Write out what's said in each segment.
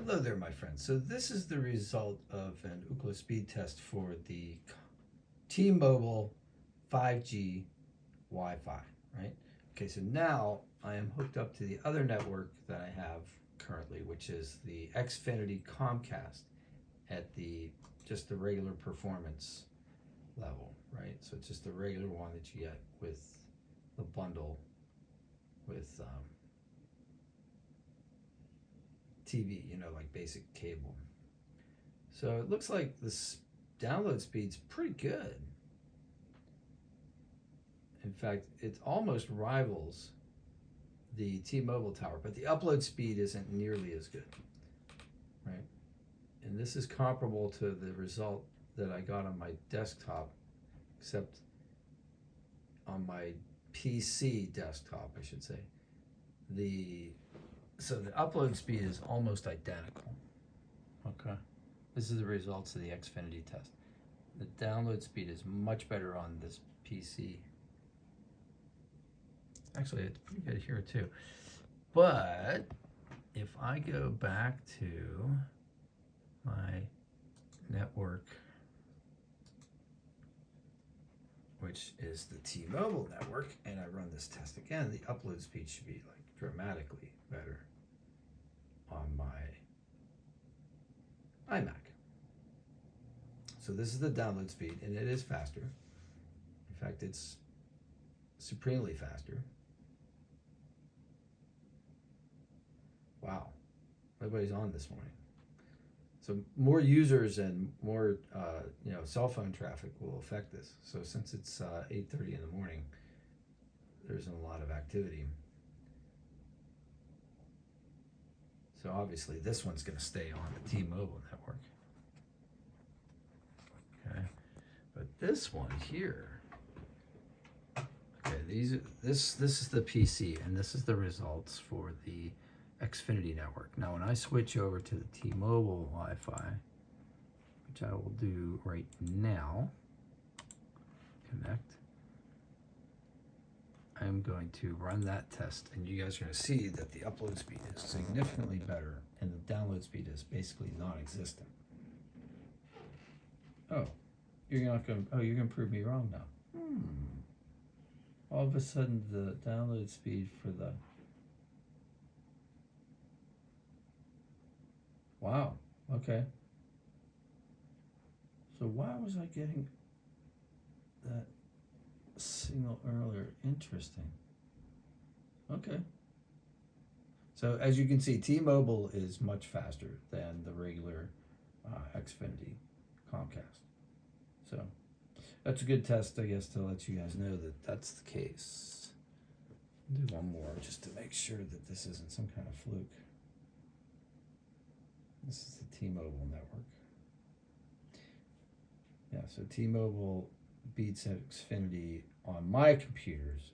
Hello there, my friends. So this is the result of an Ookla speed test for the T-Mobile 5G Wi-Fi, right? Okay, so now I am hooked up to the other network that I have currently, which is the Xfinity Comcast at just the regular performance level, right? So it's just the regular one that you get with the bundle with TV, like basic cable. So it looks like this download speed's pretty good. In fact, it almost rivals the T-Mobile tower, but the upload speed isn't nearly as good, right? And this is comparable to the result that I got on my desktop, except on my PC desktop, I should say. So the upload speed is almost identical. Okay. This is the results of the Xfinity test. The download speed is much better on this PC. Actually, it's pretty good here too. But if I go back to my network, which is the T-Mobile network, and I run this test again, the upload speed should be like dramatically better on my iMac. So this is the download speed, and it is faster. In fact, it's supremely faster. Wow, everybody's on this morning. So more users and more cell phone traffic will affect this. So since it's 8:30 in the morning, there's a lot of activity. So obviously this one's going to stay on the T-Mobile network. Okay, but this one here, okay, this is the PC, and this is the results for the Xfinity network. Now when I switch over to the T-Mobile Wi-Fi, which I will do right now, connect, I'm going to run that test, and you guys are going to see that the upload speed is significantly better and the download speed is basically non-existent. Oh, you're going to prove me wrong now. All of a sudden the download speed for the, wow, okay. So why was I getting that signal earlier? Interesting. Okay. So as you can see, T-Mobile is much faster than the regular Xfinity Comcast. So that's a good test, I guess, to let you guys know that that's the case. I'll do one more just to make sure that this isn't some kind of fluke. This is the T-Mobile network. Yeah, so T-Mobile beats Xfinity on my computers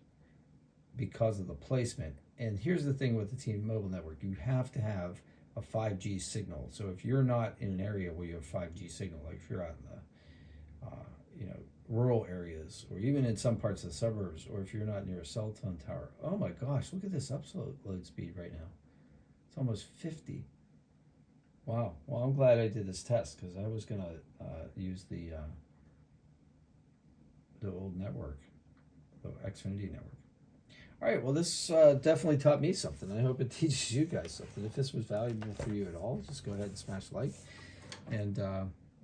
because of the placement. And here's the thing with the T-Mobile network. You have to have a 5G signal. So if you're not in an area where you have 5G signal, like if you're out in the rural areas, or even in some parts of the suburbs, or if you're not near a cell phone tower, oh my gosh, look at this upload speed right now. It's almost 50. Wow. Well, I'm glad I did this test, because I was going to use the old network, the Xfinity network. All right, well, this definitely taught me something. I hope it teaches you guys something. If this was valuable for you at all, just go ahead and smash like. And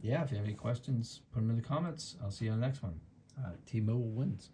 yeah, if you have any questions, put them in the comments. I'll see you on the next one. T-Mobile wins.